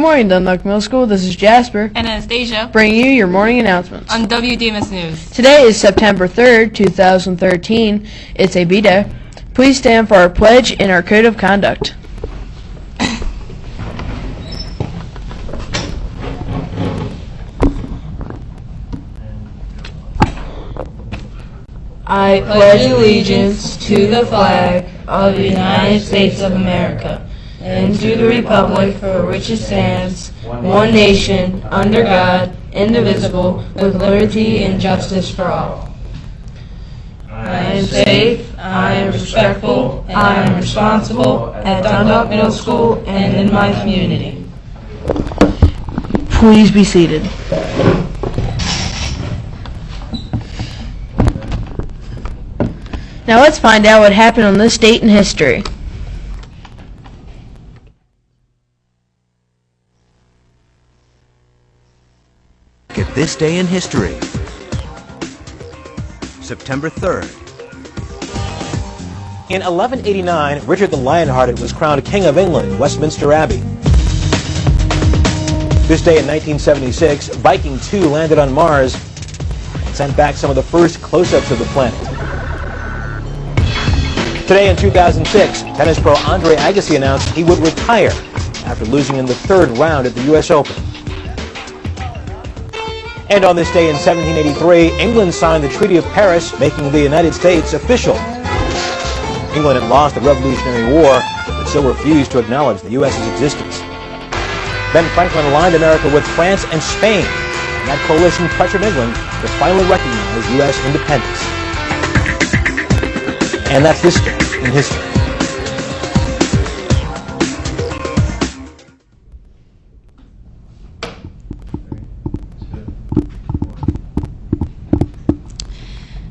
Good morning, Dundalk Middle School. This is Jasper. And Anastasia. Bringing you your morning announcements. On WDMS News. Today is September 3rd, 2013. It's a B-Day. Please stand for our pledge and our code of conduct. I pledge allegiance to the flag of the United States of America and to the republic for which it stands, one nation, under God, indivisible, with liberty and justice for all. I am safe, I am respectful, I am responsible at Dundalk Middle School and in my community. Please be seated. Now let's find out what happened on this date in history. At this day in history, September 3rd. In 1189, Richard the Lionhearted was crowned King of England in Westminster Abbey. This day in 1976, Viking 2 landed on Mars and sent back some of the first close-ups of the planet. Today in 2006, tennis pro Andre Agassi announced he would retire after losing in the third round at the U.S. Open. And on this day in 1783, England signed the Treaty of Paris, making the United States official. England had lost the Revolutionary War, but still refused to acknowledge the U.S.'s existence. Ben Franklin aligned America with France and Spain, and that coalition pressured England to finally recognize U.S. independence. And that's this day in history.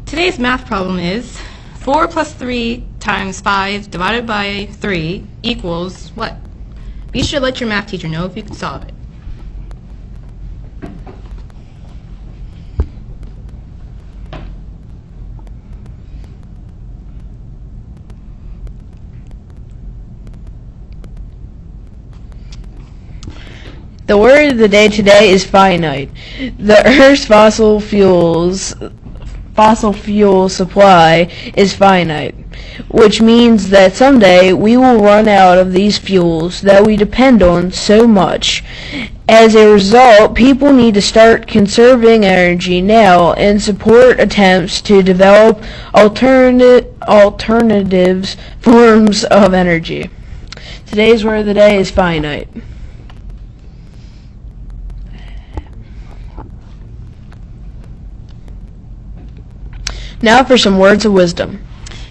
Today's math problem is 4 plus 3 times 5 divided by 3 equals what? Be sure to let your math teacher know if you can solve it. The word of the day today is finite. The Earth's fossil fuel supply is finite, which means that someday we will run out of these fuels that we depend on so much. As a result, people need to start conserving energy now and support attempts to develop alternatives forms of energy. Today's word of the day is finite. Now for some words of wisdom.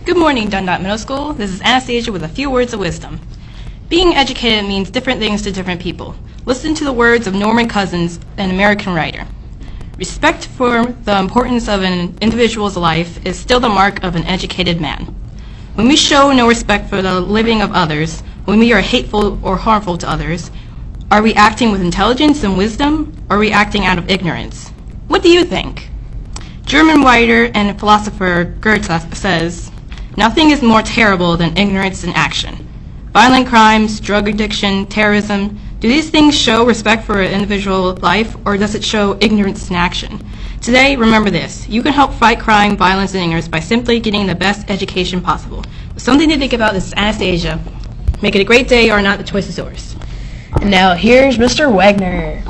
Good morning, Dundalk Middle School. This is Anastasia with a few words of wisdom. Being educated means different things to different people. Listen to the words of Norman Cousins, an American writer. Respect for the importance of an individual's life is still the mark of an educated man. When we show no respect for the living of others, when we are hateful or harmful to others, are we acting with intelligence and wisdom, or are we acting out of ignorance? What do you think? German writer and philosopher Goethe says, "Nothing is more terrible than ignorance in action." Violent crimes, drug addiction, terrorism, do these things show respect for an individual life, or does it show ignorance in action? Today, remember this. You can help fight crime, violence, and ignorance by simply getting the best education possible. Something to think about. This is Anastasia. Make it a great day or not, the choice is yours. And now here's Mr. Wagner.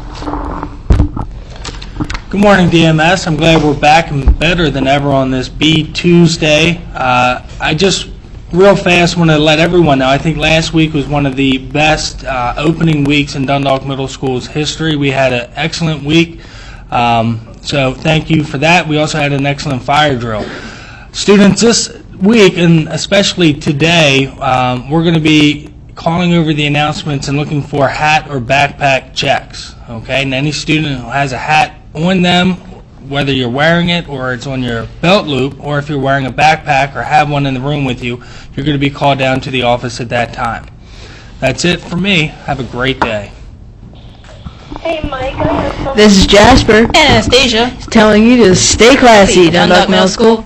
Good morning, DMS. I'm glad we're back and better than ever on this B Tuesday. I just real fast want to let everyone know, I think last week was one of the best opening weeks in Dundalk Middle School's history. We had an excellent week, so thank you for that. We also had an excellent fire drill. Students, this week, and especially today, we're going to be calling over the announcements and looking for hat or backpack checks. Okay, and any student who has a hat on them, whether you're wearing it or it's on your belt loop, or if you're wearing a backpack or have one in the room with you, you're going to be called down to the office at that time. That's it for me. Have a great day. Hey, Mike, I have something. This is Jasper. And Anastasia. Telling you to stay classy, Dundalk Middle School.